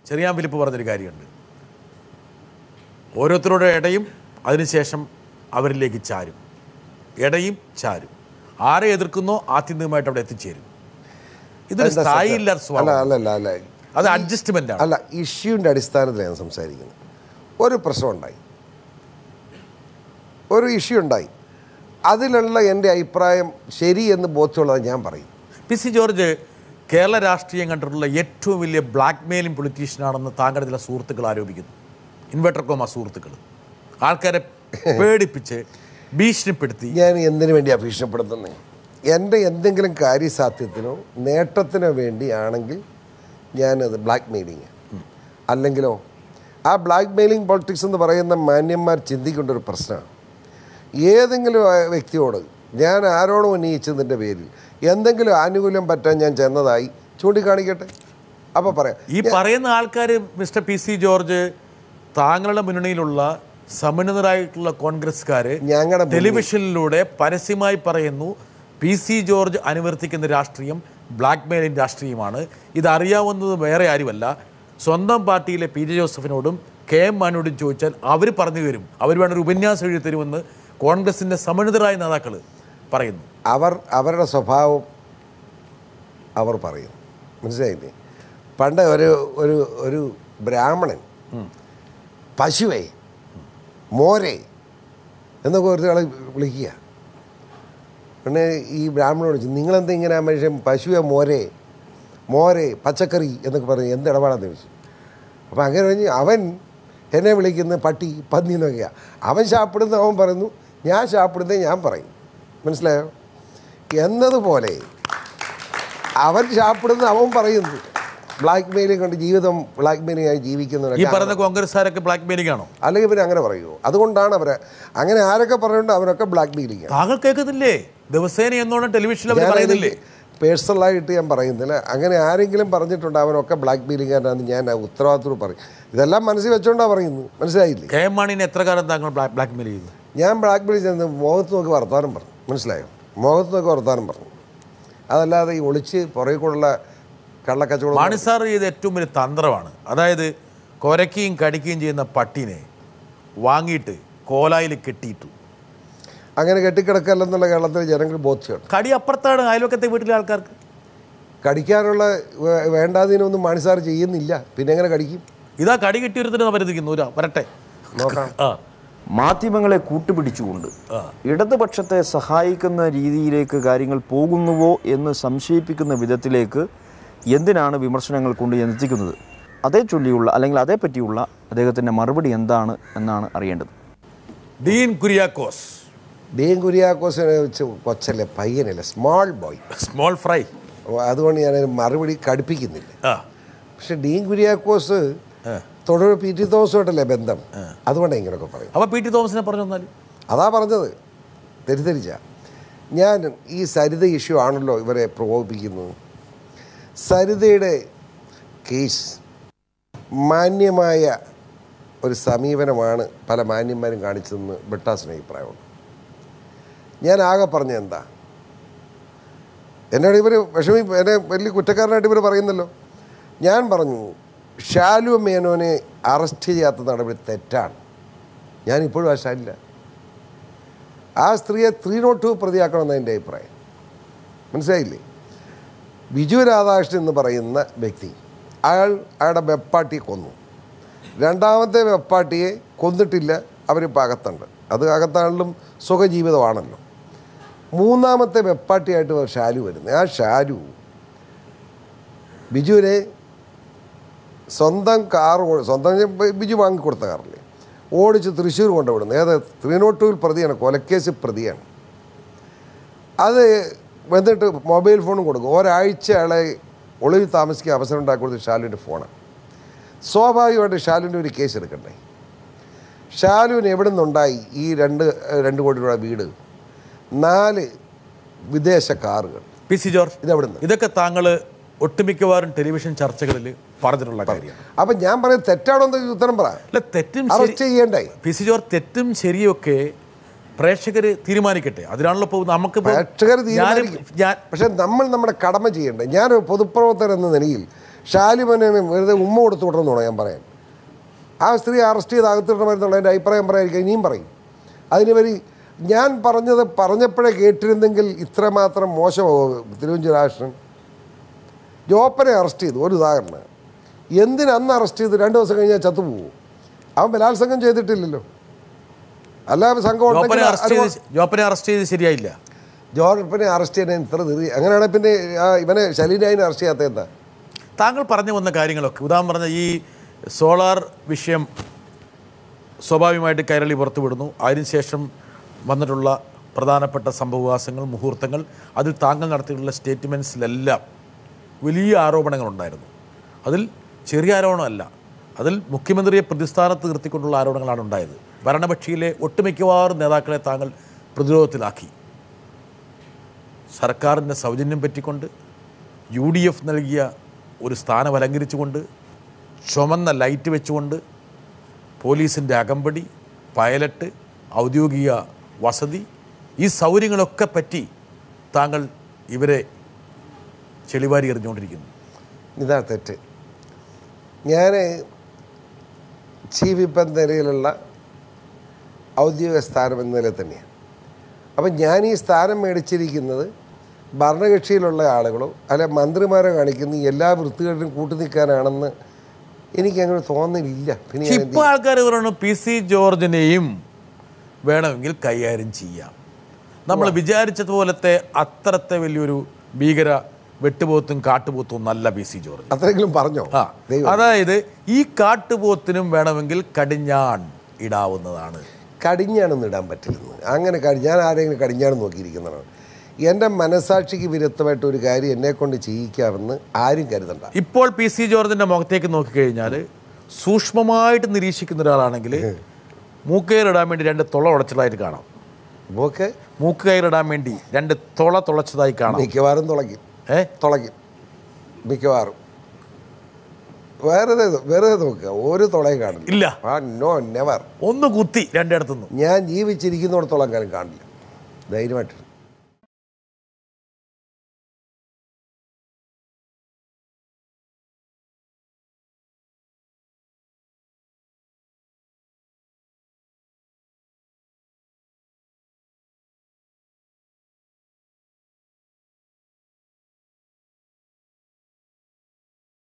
Cherian Philip പറഞ്ഞൊരു കാര്യമുണ്ട്. ഓരോരുത്തരുടെ ഇടയും അതിനുശേഷം അവരിലേക്ക് ചാരും, ഇടയും ചാരും. ആരെ എതിർക്കുന്നോ ആത്യന്തികമായിട്ട് അവിടെ എത്തിച്ചേരും. ഇതൊരു സ്ഥായില്ലാത്ത സ്വഭാവം. അത് അഡ്ജസ്റ്റ്മെന്റ് ആണ്. അല്ല, ഇഷ്യൂവിൻ്റെ അടിസ്ഥാനത്തിലാണ് ഞാൻ സംസാരിക്കുന്നത്. ഒരു പ്രശ്നം ഉണ്ടായി, ഒരു ഇഷ്യൂ ഉണ്ടായി, അതിലുള്ള എൻ്റെ അഭിപ്രായം ശരി എന്ന് ബോധ്യമുള്ളത് ഞാൻ പറയും. പി സി ജോർജ് കേരള രാഷ്ട്രീയം കണ്ടിട്ടുള്ള ഏറ്റവും വലിയ ബ്ലാക്ക് മെയിലിംഗ് പൊളിറ്റീഷ്യനാണെന്ന് താങ്കളുടെ ചില സുഹൃത്തുക്കൾ ആരോപിക്കുന്നു. ഇൻവെർട്ടർ കോമ സുഹൃത്തുക്കൾ ആൾക്കാരെ പേടിപ്പിച്ച് ഭീഷണിപ്പെടുത്തി. ഞാൻ എന്തിനു വേണ്ടിയാണ് ഭീഷണിപ്പെടുത്തുന്നത്? എൻ്റെ എന്തെങ്കിലും കാര്യസാധ്യത്തിനോ നേട്ടത്തിനോ വേണ്ടിയാണെങ്കിൽ ഞാനത് ബ്ലാക്ക് മെയിലിങ്. അല്ലെങ്കിലോ ആ ബ്ലാക്ക് മെയിലിംഗ് പൊളിറ്റിക്സ് എന്ന് പറയുന്ന മാന്യന്മാർ ചിന്തിക്കേണ്ട ഒരു പ്രശ്നമാണ്. ഏതെങ്കിലും വ്യക്തിയോട് ഞാൻ ആരോടും ഉന്നയിച്ചതിൻ്റെ പേരിൽ എന്തെങ്കിലും ആനുകൂല്യം പറ്റാൻ ഞാൻ ചെന്നതായി ചൂണ്ടിക്കാണിക്കട്ടെ, അപ്പോൾ പറയാം. ഈ പറയുന്ന ആൾക്കാർ മിസ്റ്റർ പി സി ജോർജ് താങ്കളുടെ മുന്നണിയിലുള്ള സമുന്നതരായിട്ടുള്ള കോൺഗ്രസ്സുകാർ ഞങ്ങളുടെ ടെലിവിഷനിലൂടെ പരസ്യമായി പറയുന്നു പി സി ജോർജ് അനുവർത്തിക്കുന്ന രാഷ്ട്രീയം ബ്ലാക്ക് മെയിലിംഗ് രാഷ്ട്രീയമാണ്. ഇതറിയാവുന്നത് വേറെ ആരുമല്ല, സ്വന്തം പാർട്ടിയിലെ പി ജെ ജോസഫിനോടും കെ എം മാണിയോടും ചോദിച്ചാൽ അവർ പറഞ്ഞു തരും, അവർ വേണ്ടൊരു ഉപന്യാസം എഴുതി തരുമെന്ന് കോൺഗ്രസിൻ്റെ സമുന്നതരായ നേതാക്കൾ പറയുന്നു. അവരുടെ സ്വഭാവം അവർ പറയും, മനസ്സിലായില്ലേ? പണ്ട് ഒരു ബ്രാഹ്മണൻ പശുവേ മോരെ എന്നൊക്കെ ഒരാളെ വിളിക്കുക. പിന്നെ ഈ ബ്രാഹ്മണനോട് ചോദിച്ചു, നിങ്ങളെന്താ ഇങ്ങനെ ആ മനുഷ്യൻ പശുവെ മോരെ പച്ചക്കറി എന്നൊക്കെ പറഞ്ഞ് എന്ത് ഇടപാടാന്ന് ചോദിച്ചു. അപ്പം അങ്ങനെ പറഞ്ഞ് അവൻ എന്നെ വിളിക്കുന്ന പട്ടി പന്നി എന്നൊക്കെയാണ്. അവൻ ശാപ്പിടുന്ന അവൻ പറയുന്നു, ഞാൻ ശാപ്പിടുന്നത് ഞാൻ പറയും, മനസ്സിലായോ? എന്നതുപോലെ അവൻ ശാപ്പിടുന്ന അവൻ പറയുന്നു. ബ്ലാക്ക് മെയിലിംഗ് കൊണ്ട് ജീവിതം ബ്ലാക്ക് മെയിലിംഗ് ആയി ജീവിക്കുന്നവരൊക്കെ ഈ പറയുന്ന കോൺഗ്രസ്സുകാരൊക്കെ ബ്ലാക്ക് മെയിലിംഗ് ആണോ? അല്ലെങ്കിൽ പിന്നെ അങ്ങനെ പറയുമോ? അതുകൊണ്ടാണ് അവരെ അങ്ങനെ ആരൊക്കെ പറയുന്നുണ്ട് അവരൊക്കെ ബ്ലാക്ക് മെയിലിംഗ്. താങ്കൾ കേൾക്കുന്നില്ലേ? ദിവസേന എന്നോണം ടെലിവിഷനിൽ പറയുന്നില്ലേ? പേഴ്സണലായിട്ട് ഞാൻ പറയുന്നില്ല. അങ്ങനെ ആരെങ്കിലും പറഞ്ഞിട്ടുണ്ട് അവനൊക്കെ ബ്ലാക്ക് മെയിലിംഗാണെന്ന് ഞാൻ ഉത്തരവാദിത്തോട് പറയും. ഇതെല്ലാം മനസ്സിൽ വെച്ചോണ്ടാണ് പറയുന്നത്, മനസ്സിലായില്ലേ? കെ എം മാണിനെ എത്ര കാലം താങ്കൾ ബ്ലാക്ക് മെയിൽ ചെയ്തു? ഞാൻ ബ്ലാക്ക് മെയിൽ ചെയ്യുന്നത് മുഖത്ത് നോക്കി വർത്താനം പറഞ്ഞു, മനസ്സിലായോ? മുഖത്ത് നോക്കി വർത്താനം പറഞ്ഞു. അതല്ലാതെ ഈ ഒളിച്ച് പുറകെ കൂടുള്ള കള്ളക്കച്ചവടം. മാണി സാർ ചെയ്ത ഏറ്റവും വലിയ തന്ത്രമാണ്, അതായത് കുരയ്ക്കുകയും കടിക്കുകയും ചെയ്യുന്ന പട്ടീനെ വാങ്ങിയിട്ട് കോലായിൽ കെട്ടിയിട്ടു. അങ്ങനെ കെട്ടിക്കിടക്കല്ലെന്നുള്ള കേരളത്തിലെ ജനങ്ങൾ ബോധ്യമാണ്. കടി അപ്പുറത്താണ് അയൽവക്കത്തെ വീട്ടിലെ ആൾക്കാർക്ക്. കടിക്കാനുള്ള വേണ്ടാതിനൊന്നും മാണി സാർ ചെയ്യുന്നില്ല, പിന്നെ എങ്ങനെ കടിക്കും? ഇതാ കടി കെട്ടിയൊരുത്തിന് വരുത്തിക്കുന്നു. വരട്ടെ നോക്കാം. മാധ്യമങ്ങളെ കൂട്ടുപിടിച്ചുകൊണ്ട് ഇടതുപക്ഷത്തെ സഹായിക്കുന്ന രീതിയിലേക്ക് കാര്യങ്ങൾ പോകുന്നുവോ എന്ന് സംശയിപ്പിക്കുന്ന വിധത്തിലേക്ക് എന്തിനാണ് വിമർശനങ്ങൾ കൊണ്ട് എത്തിക്കുന്നത്? അതേ ചൊല്ലിയുള്ള അല്ലെങ്കിൽ അതേപ്പറ്റിയുള്ള അദ്ദേഹത്തിൻ്റെ മറുപടി എന്താണ് എന്നാണ് അറിയേണ്ടത്. ഡീൻ കുര്യാക്കോസ് കൊച്ചല്ലേ, പയ്യനല്ലേ, സ്മോൾ ബോയ്, സ്മോൾ ഫ്രൈ. അതുകൊണ്ട് ഞാൻ മറുപടി കടുപ്പിക്കുന്നില്ല. പക്ഷെ ഡീൻ കുര്യാക്കോസ് തൊഴിൽ പി ടി തോമസുമായിട്ടല്ലേ ബന്ധം, അതുകൊണ്ടാണ് ഇങ്ങനെയൊക്കെ പറയും. അപ്പോൾ പി ടി തോമസിനെ പറഞ്ഞു, അതാ പറഞ്ഞത്, തെറ്റിദ്ധരിച്ച. ഞാൻ ഈ സരിത ഇഷ്യൂ ആണല്ലോ ഇവരെ പ്രകോപിപ്പിക്കുന്നത്. സരിതയുടെ കേസ് മാന്യമായ ഒരു സമീപനമാണ് പല മാന്യന്മാരും കാണിച്ചതെന്ന് ബ്രിട്ടാസിന് അഭിപ്രായമുണ്ട്. ഞാൻ ആകെ പറഞ്ഞ എന്താ, എന്നോട് ഇവർ എന്നെ വലിയ കുറ്റക്കാരനായിട്ട് ഇവർ പറയുന്നല്ലോ. ഞാൻ പറഞ്ഞു ഷാലു മേനോനെ അറസ്റ്റ് ചെയ്യാത്ത നടപടി തെറ്റാണ്. ഞാനിപ്പോഴും ആ ഷാലില്ല. ആ സ്ത്രീയെ 302 പ്രതിയാക്കണമെന്ന് എൻ്റെ അഭിപ്രായം, മനസ്സിലായില്ലേ? ബിജു രാധാകൃഷ്ണൻ എന്ന് പറയുന്ന വ്യക്തി അയാളുടെ വെപ്പാട്ടിയെ കൊന്നു. രണ്ടാമത്തെ വെപ്പാട്ടിയെ കൊന്നിട്ടില്ല, അവരിപ്പോൾ അകത്തുണ്ട്. അത് അകത്താണെങ്കിലും സുഖജീവിതമാണല്ലോ. മൂന്നാമത്തെ വെപ്പാട്ടിയായിട്ട് ഷാലു വരുന്നത്. ആ ഷാലു ബിജുവിനെ സ്വന്തം ബിജു വാങ്ങിക്കൊടുത്ത കാറില്ലേ ഓടിച്ച് തൃശ്ശൂർ കൊണ്ടുവിടുന്നു. ഏത് 302 പ്രതിയാണ്, കൊലക്കേസ് പ്രതിയാണ്. അത് വന്നിട്ട് മൊബൈൽ ഫോണും കൊടുക്കും. ഒരാഴ്ച അയാളെ ഒളിവിൽ താമസിക്കാൻ അവസരം ഉണ്ടാക്കി കൊടുത്ത് ഷാലുവിൻ്റെ ഫോണാണ്. സ്വാഭാവികമായിട്ട് ഷാലുവിൻ്റെ ഒരു കേസ് എടുക്കണ്ടേ? ഷാലുവിന് എവിടെ നിന്നുണ്ടായി ഈ 2 കോടി രൂപ വീട്, 4 വിദേശ കാറുകൾ? പി സി ജോർജ്, ഇതെവിടുന്ന്? ഇതൊക്കെ താങ്കൾ ഒട്ടുമിക്കവാറും ടെലിവിഷൻ ചർച്ചകളിൽ പറഞ്ഞിട്ടുള്ള കാര്യമാണ്. അപ്പം ഞാൻ പറയുന്നത് തെറ്റാണോ എന്ന് ഉത്തരം പറ. അല്ല, തെറ്റും അറസ്റ്റ് ചെയ്യണ്ടേ? പി സി ജോർജ്, തെറ്റും ശരിയൊക്കെ പ്രേക്ഷകർ തീരുമാനിക്കട്ടെ. അതിനാണല്ലോ ഇപ്പോൾ നമുക്ക് പ്രേക്ഷകർ തീരുമാനിക്കും. പക്ഷെ നമ്മൾ നമ്മുടെ കടമ ചെയ്യണ്ടേ? ഞാൻ പൊതുപ്രവർത്തകർ എന്ന നിലയിൽ ഷാലിമനെ വെറുതെ ഉമ്മ കൊടുത്തു വിടണമെന്നാണോ ഞാൻ പറയാൻ? ആ സ്ത്രീ അറസ്റ്റ് ചെയ്ത് അകത്തിടണമെന്നുള്ള എൻ്റെ അഭിപ്രായം പറയാതിരിക്കും, ഇനിയും പറയും. അതിനുവരി ഞാൻ പറഞ്ഞപ്പോഴേ കേട്ടിരുന്നെങ്കിൽ ഇത്രമാത്രം മോശമാവും. തിരുവഞ്ചൂരാഷ്ട്രൻ ജോപ്പനെ അറസ്റ്റ് ചെയ്തു, ഒരു ഉദാഹരണം. എന്തിനന്ന് അറസ്റ്റ് ചെയ്ത് 2 ദിവസം കഴിഞ്ഞാൽ ചത്തുപോകും? അവൻ ബലാത്സംഗം ചെയ്തിട്ടില്ലല്ലോ. അല്ലാതെ സംഘം ജോപ്പനെ അറസ്റ്റ് ചെയ്ത് ശരിയായില്ല. ജോപ്പനെ അറസ്റ്റ് ചെയ്യാൻ ഇത്ര തീറി, അങ്ങനെയാണെങ്കിൽ പിന്നെ ഇവനെ ശലീനായിനെ അറസ്റ്റ് ചെയ്യാത്ത എന്താ? താങ്കൾ പറഞ്ഞു വന്ന കാര്യങ്ങളൊക്കെ, ഉദാഹരണം പറഞ്ഞ ഈ സോളാർ വിഷയം സ്വാഭാവികമായിട്ട് കൈരളി പുറത്തുവിടുന്നു. അതിനുശേഷം വന്നിട്ടുള്ള പ്രധാനപ്പെട്ട സംഭവവികാസങ്ങൾ, മുഹൂർത്തങ്ങൾ, അതിൽ താങ്കൾ നടത്തിയിട്ടുള്ള സ്റ്റേറ്റ്മെൻറ്റ്സിലെല്ലാം വലിയ ആരോപണങ്ങളുണ്ടായിരുന്നു. അതിൽ ചെറിയ ആരോപണമല്ല, അതിൽ മുഖ്യമന്ത്രിയെ പ്രതിസ്ഥാനത്ത് നിർത്തിക്കൊണ്ടുള്ള ആരോപണങ്ങളാണ് ഉണ്ടായത്. ഭരണപക്ഷിയിലെ ഒട്ടുമിക്കവാറും നേതാക്കളെ താങ്കൾ പ്രതിരോധത്തിലാക്കി. സർക്കാരിൻ്റെ സൗജന്യം പറ്റിക്കൊണ്ട്, UDF നൽകിയ ഒരു സ്ഥാനം അലങ്കരിച്ചുകൊണ്ട്, ചുമന്ന ലൈറ്റ് വെച്ചുകൊണ്ട്, പോലീസിൻ്റെ അകമ്പടി, പൈലറ്റ്, ഔദ്യോഗിക വസതി, ഈ സൗകര്യങ്ങളൊക്കെ പറ്റി താങ്കൾ ഇവരെ ചെളിവാരി എറിഞ്ഞുകൊണ്ടിരിക്കുന്നു. ഇതാ തെറ്റ്. ഞാൻ ചീഫ് വിപ്പ് എന്ന നിലയിലുള്ള ഔദ്യോഗിക സ്ഥാനം എന്ന നിലയിൽ തന്നെയാണ്. അപ്പം ഞാൻ ഈ സ്ഥാനം മേടിച്ചിരിക്കുന്നത് ഭരണകക്ഷിയിലുള്ള ആളുകളോ അല്ലെ മന്ത്രിമാരെ കാണിക്കുന്ന എല്ലാ വൃത്തികേടിനും കൂട്ടുനിൽക്കാനാണെന്ന് എനിക്കങ്ങനെ തോന്നലില്ല. പിന്നെ ഇപ്പോൾ ആൾക്കാർ പറയുന്നു PC ജോർജിനെയും വേണമെങ്കിൽ കൈകാര്യം ചെയ്യാം. നമ്മൾ വിചാരിച്ചതുപോലത്തെ അത്രത്തെ വലിയൊരു ഭീകര വെട്ടുപോത്തും കാട്ടുപോത്തും നല്ല PC ജോർജ്. അത്രയെങ്കിലും പറഞ്ഞോ? അതായത് ഈ കാട്ടുപോത്തിനും വേണമെങ്കിൽ കടിഞ്ഞാൺ ഇടാവുന്നതാണ്. കടിഞ്ഞാണൊന്നും ഇടാൻ പറ്റില്ലെന്ന്. അങ്ങനെ ഞാൻ ആരെങ്കിലും കടിഞ്ഞാണ് നോക്കിയിരിക്കുന്നതാണ്. എൻ്റെ മനസാക്ഷിക്ക് വിരുദ്ധമായിട്ട് ഒരു കാര്യം എന്നെക്കൊണ്ട് ചെയ്യിക്കാമെന്ന് ആരും കരുതണ്ട. ഇപ്പോൾ PC ജോർജിൻ്റെ മുഖത്തേക്ക് നോക്കിക്കഴിഞ്ഞാൽ സൂക്ഷ്മമായിട്ട് നിരീക്ഷിക്കുന്ന ഒരാളാണെങ്കിൽ മൂക്ക് കയറിടാൻ വേണ്ടി 2 തുള ഉടച്ചതായിട്ട് കാണാം. മൂക്ക് കയറിടാൻ വേണ്ടി 2 തുള തുളച്ചതായി കാണാം. മിക്കവാറും തുളയ്ക്കും മിക്കവാറും. വെറുതെ നോക്കുക, ഒരു തുളയും കാണില്ല. ഇല്ല, നോ നെവർ. ഒന്ന് കുത്തി 2 ഇടത്തുനിന്ന് ഞാൻ ജീവിച്ചിരിക്കുന്നിടത്തോളം കാലം കാണില്ല, ധൈര്യമായിട്ട്.